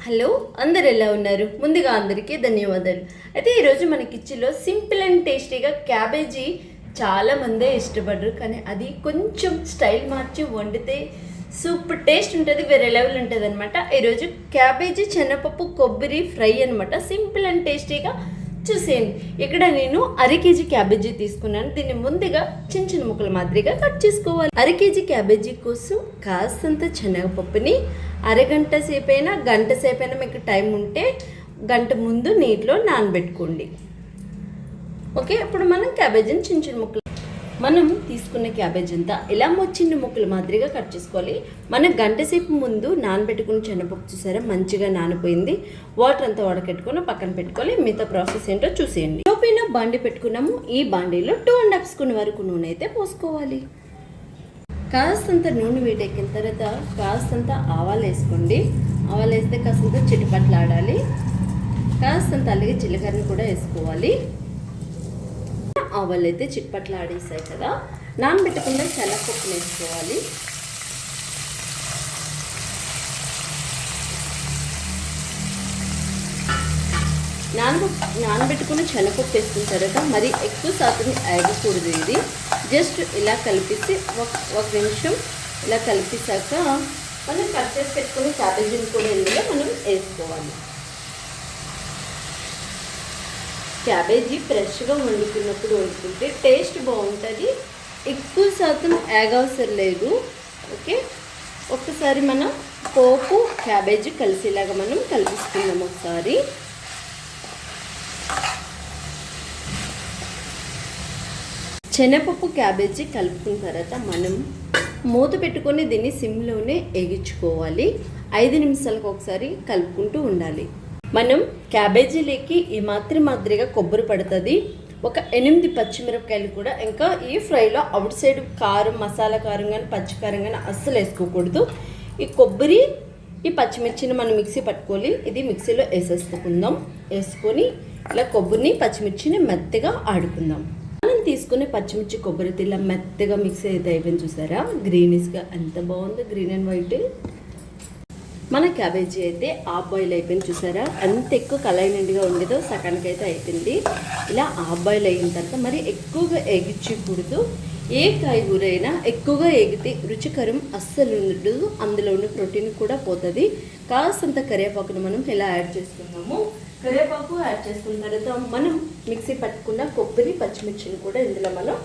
Hello, అందరు ఎలా ఉన్నారు? ముందుగా అందరికీ ధన్యవాదాలు. అయితే ఈరోజు మన కిచెన్లో సింపుల్ అండ్ టేస్టీగా క్యాబేజీ చాలామందే ఇష్టపడరు, కానీ అది కొంచెం స్టైల్ మార్చి వండితే సూపర్ టేస్ట్ ఉంటుంది, వేరే లెవెల్ ఉంటుంది అనమాట. ఈరోజు క్యాబేజీ శనగపప్పు కొబ్బరి ఫ్రై అనమాట. సింపుల్ అండ్ టేస్టీగా చూసేయండి. ఇక్కడ నేను కేజీ క్యాబేజీ తీసుకున్నాను. దీన్ని ముందుగా చిన్న చిన్న ముక్కల మాదిరిగా కట్ చేసుకోవాలి. కేజీ క్యాబేజీ కోసం కాస్తంత శనగపప్పుని అరగంట సేపైనా గంట సేపైనా మీకు టైం ఉంటే గంట ముందు నీటిలో నానబెట్టుకోండి. ఓకే, ఇప్పుడు మనం క్యాబేజీని చిన్న చిన్న ముక్కలు మనం తీసుకున్న క్యాబేజ్ అంతా ఇలా చిన్న ముక్కల మాదిరిగా కట్ చేసుకోవాలి. మనం గంట సేపు ముందు నానబెట్టుకుని శనగపప్పు చూసారా, మంచిగా నానిపోయింది. వాటర్ అంతా వడకెట్టుకుని పక్కన పెట్టుకోవాలి. మిగతా ప్రాసెస్ ఏంటో చూసేయండి. లోపైన బాండి పెట్టుకున్నాము. ఈ బాండీలో 2½ స్పూన్ వరకు నూనె అయితే పోసుకోవాలి. కాస్తంత నూనె వేడెక్కిన తర్వాత కాస్తంత ఆవాలు వేసుకోండి. ఆవాలు వేస్తే కాస్తంత చిటిపట్లాడాలి. కాస్తంత అలాగే జీలకర్రని కూడా వేసుకోవాలి. ఆవాలు అయితే చిట్పట్లాడేసాయి కదా, నానబెట్టకుండా శనగపప్పును వేసుకోవాలి. నానబెట్టుకుని శనగపప్పు వేసుకున్న తర్వాత మరి ఎక్కువ శాతం వేయకూడదు. ఇది జస్ట్ ఇలా కలిపేసి ఒక నిమిషం ఇలా కలిపేసాక మనం కట్ చేసి పెట్టుకుని క్యాబేజీని కూడా ఇందులో మనం వేసుకోవాలి. క్యాబేజీ ఫ్రెష్గా వండుకున్నప్పుడు వండుకుంటే టేస్ట్ బాగుంటుంది. ఎక్కువ శాతం అవసరం లేదు. ఓకే, ఒక్కసారి మనం పోపు క్యాబేజీ కలిసేలాగా మనం కలిపిస్తున్నాం. ఒకసారి శనగపప్పు క్యాబేజీ కలుపుకున్న తర్వాత మనం మూత పెట్టుకొని దీన్ని సిమ్లోనే ఎగించుకోవాలి. 5 నిమిషాలకు ఒకసారి కలుపుకుంటూ ఉండాలి. మనం క్యాబేజీలోకి ఈ మాదిరిగా కొబ్బరి పడుతుంది. ఒక 8 పచ్చిమిరపకాయలు కూడా. ఇంకా ఈ ఫ్రైలో అవుట్ సైడ్ కారం, మసాలా కారం కానీ పచ్చికారం కానీ అస్సలు వేసుకోకూడదు. ఈ కొబ్బరి ఈ పచ్చిమిర్చిని మనం మిక్సీ పట్టుకోవాలి. ఇది మిక్సీలో వేసేసుకుందాం. వేసుకొని ఇలా కొబ్బరిని పచ్చిమిర్చిని మెత్తగా ఆడుకుందాం. మనం తీసుకునే పచ్చిమిర్చి కొబ్బరి ఇలా మెత్తగా మిక్సీ అయితే అయిపోయింది. చూసారా, గ్రీనిష్గా ఎంత బాగుందో, గ్రీన్ అండ్ వైట్. మన క్యాబేజీ అయితే హాఫ్ బాయిల్ అయిపోయింది. చూసారా ఎంత ఎక్కువ కలైనట్టుగా ఉండేదో, సగానికి అయితే అయిపోయింది. ఇలా హాఫ్ బాయిల్ అయిన తర్వాత మరి ఎక్కువగా ఎగించకూడదు. ఏ కాయగూర అయినా ఎక్కువగా ఎగితే రుచికరం అస్సలు ఉండదు. అందులో ఉన్న ప్రోటీన్ కూడా పోతుంది. కాస్తంత కరివేపాకును మనం ఇలా యాడ్ చేసుకున్నాము. కరివేపాకు యాడ్ చేసుకున్న తర్వాత మనం మిక్సీ పట్టుకున్న కొబ్బరి పచ్చిమిర్చిని కూడా ఇందులో మనం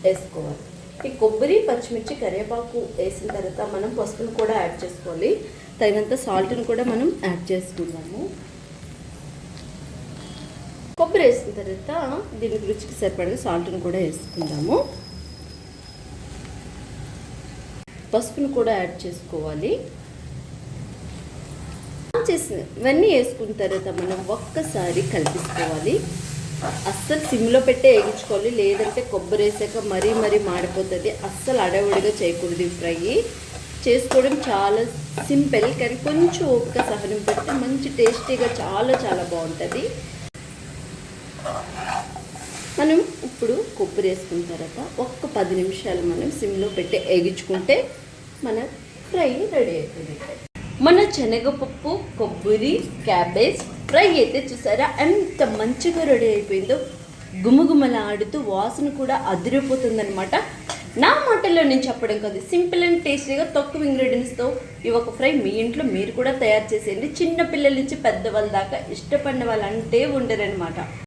వేసుకోవాలి. ఈ కొబ్బరి పచ్చిమిర్చి కరివేపాకు వేసిన తర్వాత మనం పసుపును కూడా యాడ్ చేసుకోవాలి. తగినంత సాల్ట్ని కూడా మనం యాడ్ చేసుకున్నాము. కొబ్బరి వేసిన తర్వాత దీనికి రుచికి సరిపడగా సాల్ట్ని కూడా వేసుకుందాము. పసుపును కూడా యాడ్ చేసుకోవాలి. ఇవన్నీ వేసుకున్న తర్వాత మనం ఒక్కసారి కలిపించుకోవాలి. అస్సలు సిమ్లో పెట్టే వేగించుకోవాలి, లేదంటే కొబ్బరి వేసాక మరీ మాడిపోతుంది. అస్సలు అడవుడిగా చేయకూడదు. ఈ ఫ్రై చేసుకోవడం చాలా సింపుల్, కానీ కొంచెం ఓపిక సహనం పెడితే మంచి టేస్టీగా చాలా బాగుంటుంది. మనం ఇప్పుడు కొబ్బరి వేసుకున్న తర్వాత ఒక్క 10 నిమిషాలు మనం సిమ్లో పెట్టి వేగించుకుంటే మన ఫ్రై రెడీ అవుతుంది. మన శనగపప్పు కొబ్బరి క్యాబేజ్ ఫ్రై అయితే చూసారా ఎంత మంచిగా రెడీ అయిపోయిందో. గుమగుమలాడుతూ వాసన కూడా అదిరిపోతుందనమాట. నా మాటల్లో నేను చెప్పడం కాదు, సింపుల్ అండ్ టేస్టీగా తక్కువ ఇంగ్రీడియంట్స్తో ఈ ఒక ఫ్రై మీ ఇంట్లో మీరు కూడా తయారు చేసేయండి. చిన్న పిల్లల నుంచి పెద్దవాళ్ళ దాకా ఇష్టపడిన వాళ్ళంటే ఉండరనమాట.